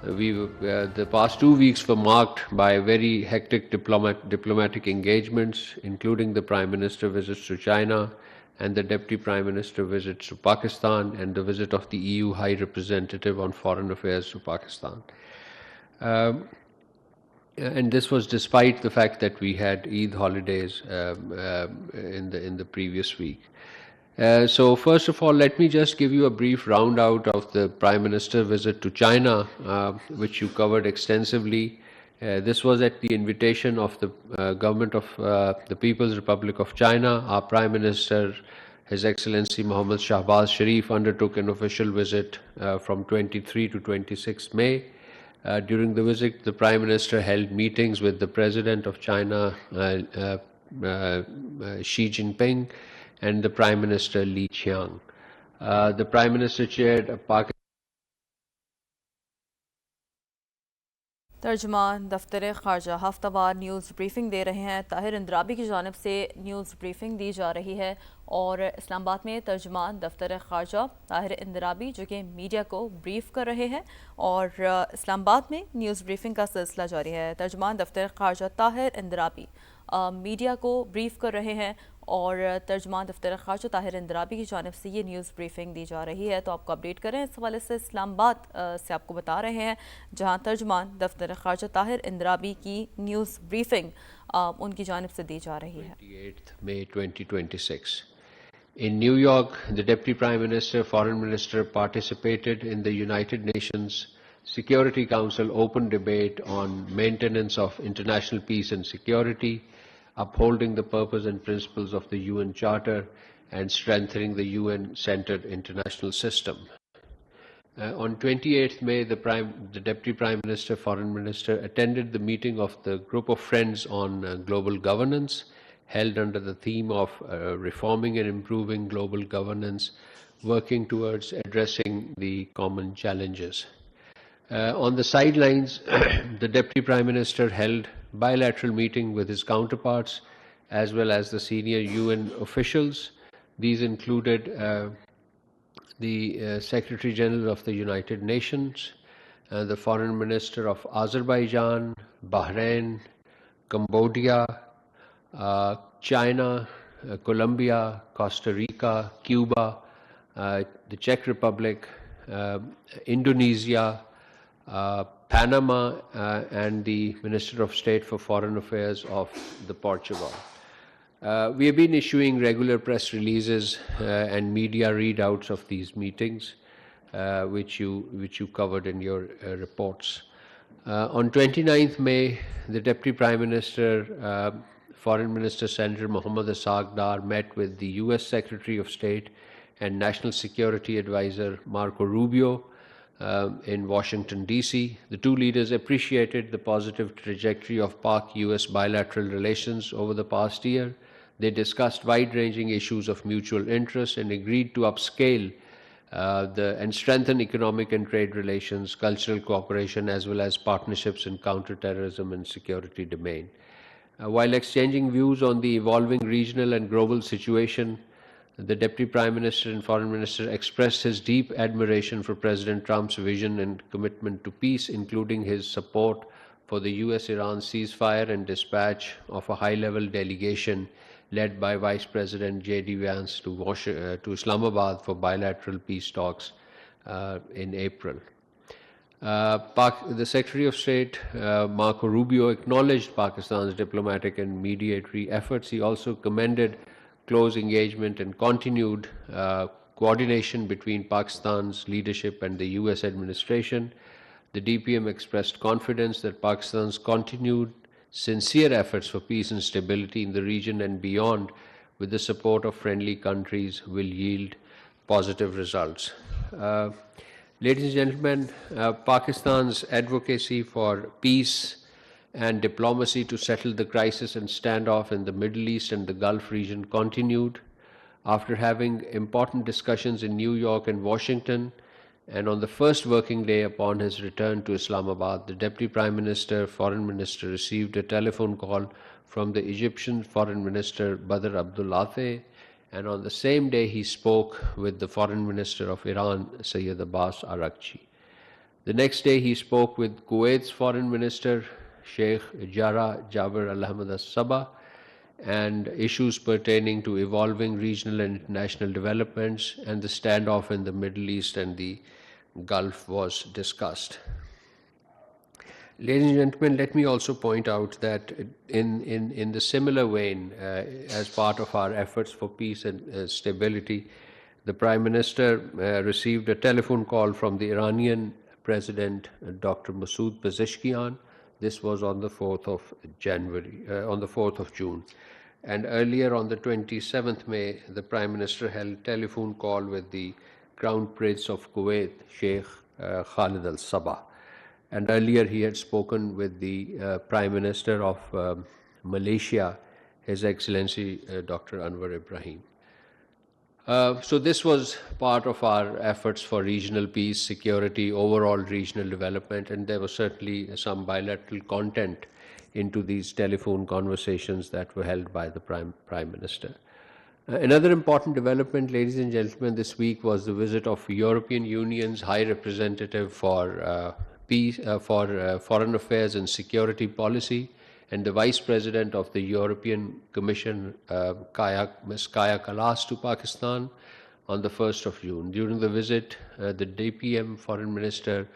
The past 2 weeks were marked by very hectic diplomatic engagements, including the Prime Minister visits to China and the Deputy Prime Minister visits to Pakistan and the visit of the EU High Representative on Foreign Affairs to Pakistan. And this was despite the fact that we had Eid holidays in the previous week. So first of all, let me just give you a brief roundout of the Prime Minister visit to China, which you covered extensively. This was at the invitation of the government of the People's Republic of China. Our Prime Minister, His Excellency Mohammad Shahbaz Sharif, undertook an official visit from 23 to 26 May. During the visit, the Prime Minister held meetings with the President of China, Xi Jinping, and the Prime Minister Li Qiang. The Prime Minister chaired a तर्जमान दफ्तर ख़ारजा हफ्तावार news briefing दे रहे हैं। ताहिर इंदराबी की जानिब से news briefing दी जा रही है और इस्लामाबाद में तर्जमान दफ्तर ख़ारजा ताहिर इंदराबी जो कि मीडिया को ब्रीफ कर रहे हैं और इस्लामाबाद में न्यूज़ ब्रीफिंग का सिलसिला जारी है। तर्जमान दफ्तर ख़ारजा ताहिर इंदराबी मीडिया को ब्रीफ कर रहे हैं और तर्जमान दफ्तर ख़ारजा ताहिर इंदराबी की जानिब से ये न्यूज़ ब्रीफिंग दी जा रही है। तो आपको अपडेट करें इस हवाले से इस्लामाबाद से आपको बता रहे हैं, जहां तर्जमान दफ्तर ख़ारजा ताहिर इंदराबी की न्यूज़ ब्रीफिंग उनकी जानिब से दी जा रही है। 28th May 2026. In New York, the Deputy Prime Minister, Foreign Minister participated in the United Nations Security Council open debate on maintenance of international peace and security, upholding the purpose and principles of the UN Charter, and strengthening the UN-centered international system. On 28th May, the Deputy Prime Minister, Foreign Minister attended the meeting of the Group of Friends on Global Governance, held under the theme of reforming and improving global governance, working towards addressing the common challenges. On the sidelines, the Deputy Prime Minister held bilateral meeting with his counterparts as well as the senior UN officials. These included the Secretary General of the United Nations, the Foreign Minister of Azerbaijan, Bahrain, Cambodia, China, Colombia, Costa Rica, Cuba, the Czech Republic, Indonesia, Panama, and the Minister of State for Foreign Affairs of the Portugal. We have been issuing regular press releases and media readouts of these meetings, which you covered in your reports. On 29th May, the Deputy Prime Minister, Foreign Minister Senator Mohammad Asad Dar met with the US Secretary of State and National Security Advisor Marco Rubio in Washington, D.C. The two leaders appreciated the positive trajectory of Pak-US bilateral relations over the past year. They discussed wide-ranging issues of mutual interest and agreed to upscale and strengthen economic and trade relations, cultural cooperation, as well as partnerships in counterterrorism and security domain. While exchanging views on the evolving regional and global situation, the Deputy Prime Minister and Foreign Minister expressed his deep admiration for President Trump's vision and commitment to peace, including his support for the US-Iran ceasefire and dispatch of a high-level delegation led by Vice President J.D. Vance to Islamabad for bilateral peace talks in April. The Secretary of State, Marco Rubio, acknowledged Pakistan's diplomatic and mediatory efforts. He also commended close engagement and continued coordination between Pakistan's leadership and the US administration. The DPM expressed confidence that Pakistan's continued sincere efforts for peace and stability in the region and beyond, with the support of friendly countries, will yield positive results. Ladies and gentlemen, Pakistan's advocacy for peace and diplomacy to settle the crisis and standoff in the Middle East and the Gulf region continued. After having important discussions in New York and Washington, and on the first working day upon his return to Islamabad, the Deputy Prime Minister, Foreign Minister received a telephone call from the Egyptian Foreign Minister Badr Abdullateh, and on the same day he spoke with the Foreign Minister of Iran, Sayyid Abbas Araghchi. The next day, he spoke with Kuwait's Foreign Minister, Sheikh Jarrah Jaber Al Ahmed Al Sabah, and issues pertaining to evolving regional and international developments, and the standoff in the Middle East and the Gulf was discussed. Ladies and gentlemen, let me also point out that in the similar vein, as part of our efforts for peace and stability, the Prime Minister received a telephone call from the Iranian President, Dr. Masoud Pezeshkian. This was on the 4th of June. And earlier on the 27th May, the Prime Minister held a telephone call with the Crown Prince of Kuwait, Sheikh Khalid Al Sabah. And earlier he had spoken with the Prime Minister of Malaysia, His Excellency Dr. Anwar Ibrahim. So this was part of our efforts for regional peace, security, overall regional development, and there was certainly some bilateral content into these telephone conversations that were held by the Prime Minister. Another important development, ladies and gentlemen, this week was the visit of European Union's High Representative for Peace, Foreign Affairs and Security Policy, and the Vice President of the European Commission, Ms. Kaya Kallas, to Pakistan on the 1st of June. During the visit, the DPM Foreign Minister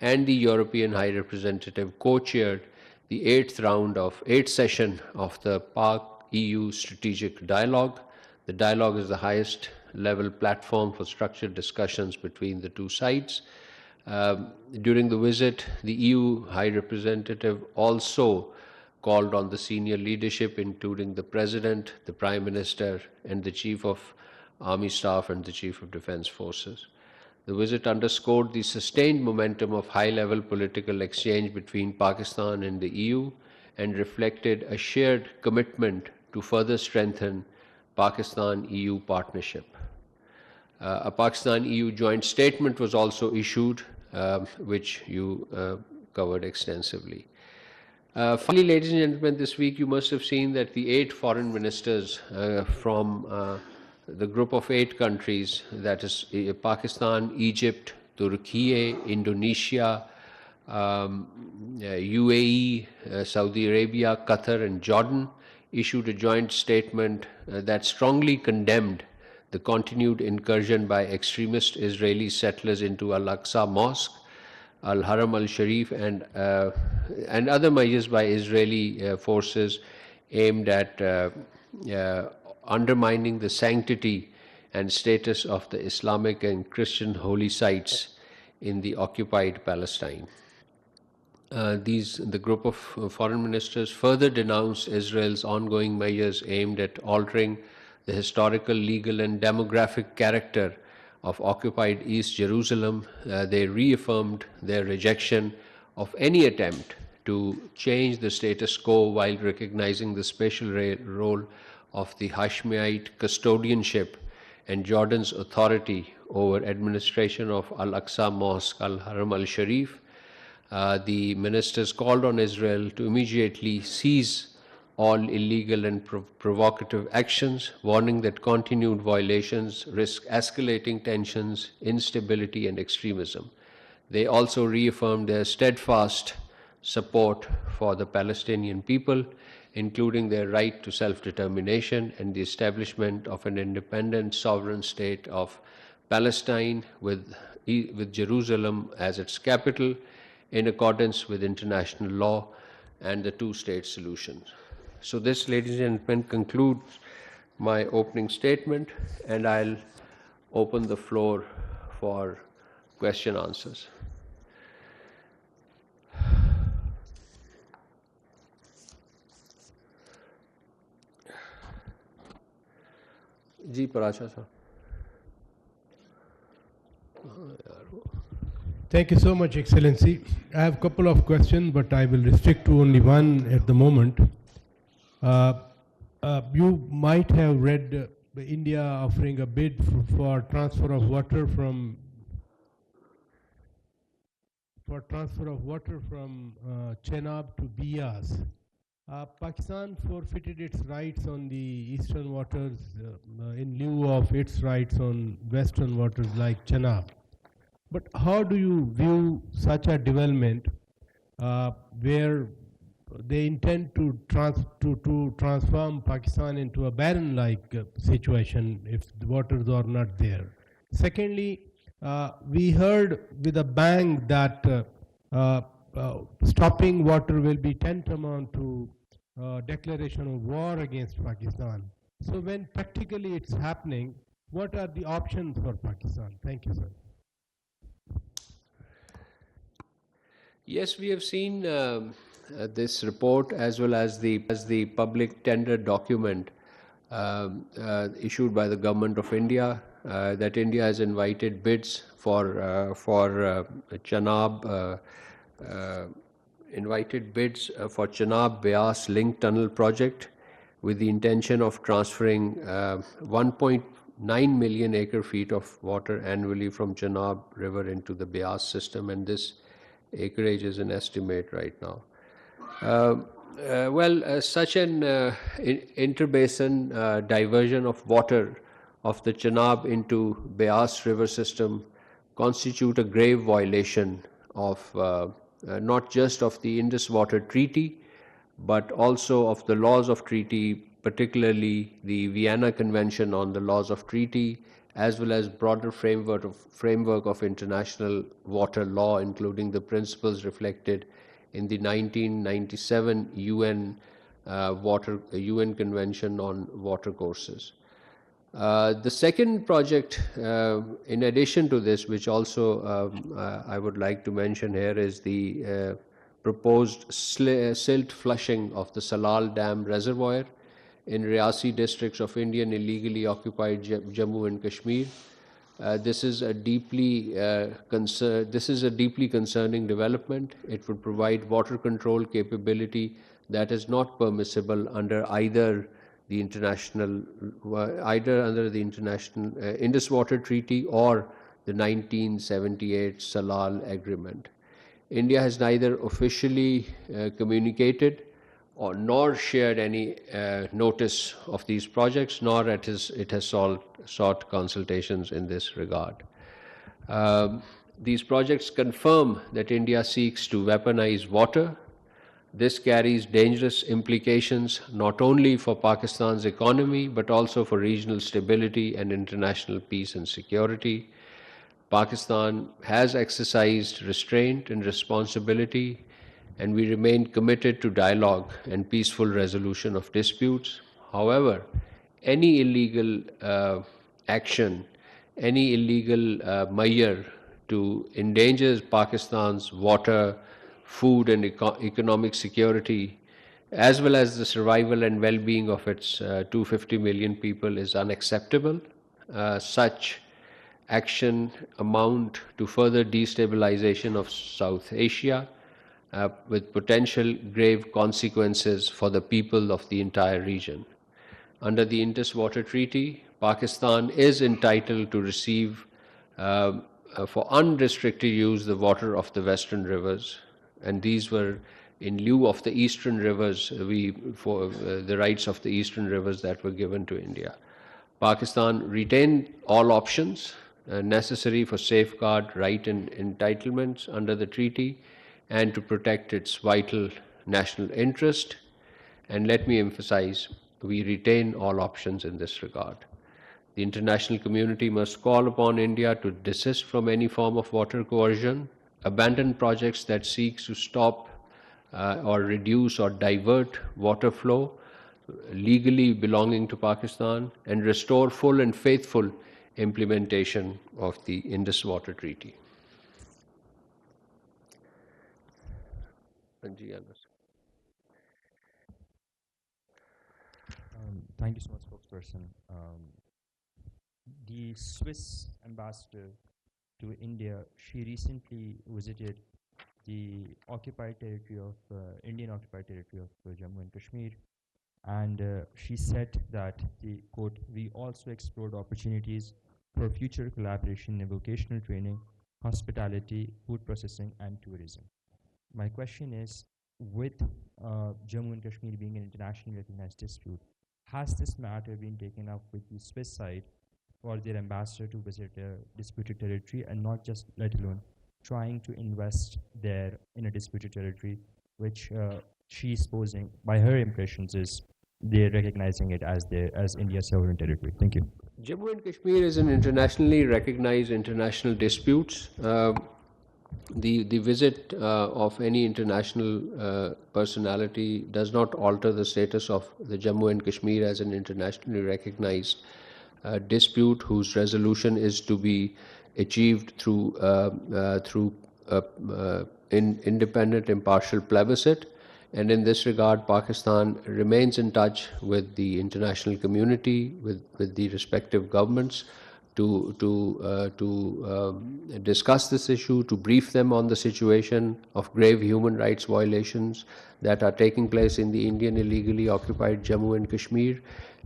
and the European High Representative co-chaired the 8th session of the Pak-EU Strategic Dialogue. The dialogue is the highest level platform for structured discussions between the two sides. During the visit, the EU High Representative also called on the senior leadership, including the President, the Prime Minister, and the Chief of Army Staff and the Chief of Defense Forces. The visit underscored the sustained momentum of high-level political exchange between Pakistan and the EU and reflected a shared commitment to further strengthen Pakistan-EU partnership. A Pakistan-EU joint statement was also issued, which you covered extensively. Finally, ladies and gentlemen, this week you must have seen that the 8 foreign ministers from the group of 8 countries, that is Pakistan, Egypt, Turkey, Indonesia, UAE, Saudi Arabia, Qatar, and Jordan, issued a joint statement that strongly condemned the continued incursion by extremist Israeli settlers into Al-Aqsa Mosque, Al-Haram al-Sharif, and other measures by Israeli forces aimed at undermining the sanctity and status of the Islamic and Christian holy sites in the occupied Palestine. The group of foreign ministers further denounced Israel's ongoing measures aimed at altering the historical, legal, and demographic character of occupied East Jerusalem. They reaffirmed their rejection of any attempt to change the status quo while recognizing the special role of the Hashemite custodianship and Jordan's authority over administration of Al-Aqsa Mosque, Al-Haram al-Sharif. The ministers called on Israel to immediately cease all illegal and provocative actions, warning that continued violations risk escalating tensions, instability, and extremism. They also reaffirmed their steadfast support for the Palestinian people, including their right to self-determination and the establishment of an independent sovereign state of Palestine with Jerusalem as its capital, in accordance with international law and the two-state solution. So this, ladies and gentlemen, concludes my opening statement, and I'll open the floor for question answers. जी पराशा साहब. Thank you so much, Excellency. I have a couple of questions, but I will restrict to only one at the moment. You might have read India offering a bid for transfer of water from Chenab to Bias. Pakistan forfeited its rights on the eastern waters in lieu of its rights on western waters like Chenab. But how do you view such a development where they intend to transform Pakistan into a barren-like situation if the waters are not there? Secondly, we heard with a bang that stopping water will be tantamount to declaration of war against Pakistan. So when practically it's happening, what are the options for Pakistan? Thank you, sir. Yes, we have seen this report as well as the public tender document issued by the government of India that India has invited bids for Chenab Chenab Beas Link Tunnel project with the intention of transferring 1.9 million acre feet of water annually from Chenab River into the Beas system, and this acreage is an estimate right now. Such an interbasin diversion of water of the Chenab into Beas river system constitute a grave violation of not just of the Indus Water Treaty, but also of the laws of treaty, particularly the Vienna Convention on the Laws of Treaty, as well as broader framework of international water law, including the principles reflected in the 1997 UN Convention on Water Courses. The second project, in addition to this, which also I would like to mention here, is the proposed silt flushing of the Salal Dam reservoir in Riasi districts of Indian illegally occupied Jammu and Kashmir. This is a deeply concerning development. It would provide water control capability that is not permissible under either the international Indus Water Treaty or the 1978 Salal Agreement. India has neither officially communicated nor shared any notice of these projects, nor it has sought consultations in this regard. These projects confirm that India seeks to weaponize water. This carries dangerous implications not only for Pakistan's economy, but also for regional stability and international peace and security. Pakistan has exercised restraint and responsibility, and we remain committed to dialogue and peaceful resolution of disputes. However, any illegal action, any illegal measure to endanger Pakistan's water, food and economic security, as well as the survival and well-being of its 250 million people is unacceptable. Such action amount to further destabilization of South Asia with potential grave consequences for the people of the entire region. Under the Indus Water Treaty, Pakistan is entitled to receive for unrestricted use the water of the western rivers, and these were in lieu of the eastern rivers, the rights of the eastern rivers that were given to India. Pakistan retained all options necessary for safeguard right and entitlements under the treaty and to protect its vital national interest. And let me emphasize, we retain all options in this regard. The international community must call upon India to desist from any form of water coercion, abandon projects that seek to stop or reduce or divert water flow legally belonging to Pakistan, and restore full and faithful implementation of the Indus Water Treaty. Thank you so much, spokesperson. The Swiss ambassador to India, she recently visited the occupied territory of Indian occupied territory of Jammu and Kashmir, and she said that the quote, "We also explored opportunities for future collaboration in vocational training, hospitality, food processing, and tourism." My question is, with Jammu and Kashmir being an internationally recognized dispute, has this matter been taken up with the Swiss side for their ambassador to visit a disputed territory, and not just let alone trying to invest there in a disputed territory, which she's posing by her impressions is they're recognizing it as India's sovereign territory. Thank you. Jammu and Kashmir is an internationally recognized international dispute. The visit of any international personality does not alter the status of the Jammu and Kashmir as an internationally recognized dispute whose resolution is to be achieved through independent, impartial plebiscite. And in this regard, Pakistan remains in touch with the international community, with the respective governments, to discuss this issue, to brief them on the situation of grave human rights violations that are taking place in the Indian illegally occupied Jammu and Kashmir,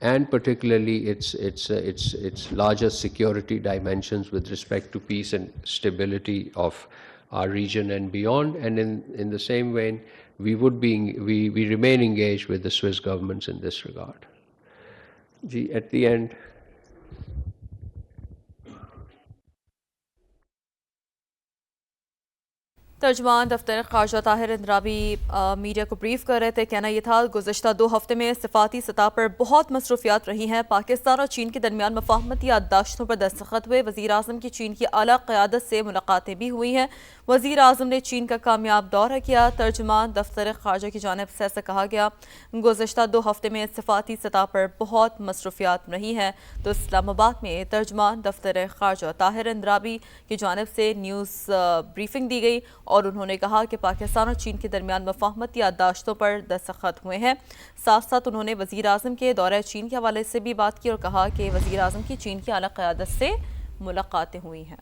and particularly its larger security dimensions with respect to peace and stability of our region and beyond. And in the same vein, we remain engaged with the Swiss governments in this regard. At the end. तर्जमान दफ्तर ख़ारजा Tahir इंद्राबी media को brief कर रहे थे। कहना यह था, गुज़श्ता 2 हफ्ते में सिफाती सतह पर बहुत मसरूफियात रही हैं। पाकिस्तान और चीन के दरमियान मफाहमती याददाश्तों पर दस्तखत हुए। वज़ीर आज़म की चीन की आला क़यादत से मुलाकातें भी हुई हैं। वज़ीर आज़म ने चीन का कामयाब दौरा किया। तर्जमान दफ्तर ख़ारजा की जानिब से ऐसा कहा गया, गुज़श्ता 2 हफ्ते में सिफाती सतह पर बहुत मसरूफियात रही हैं। तो इस्लामाबाद में तर्जमान दफ्तर ख़ारजा ताहिर इंद्राबी की जानिब से न्यूज़ ब्रीफिंग दी गई और उन्होंने कहा कि पाकिस्तान और चीन के दरमियान मफाहमती याददाश्तों पर दस्तखत हुए हैं। साथ साथ उन्होंने वज़ीर आज़म के दौरे चीन के हवाले से भी बात की और कहा कि वज़ीर आज़म की चीन की आला क़यादत से मुलाकातें हुई हैं।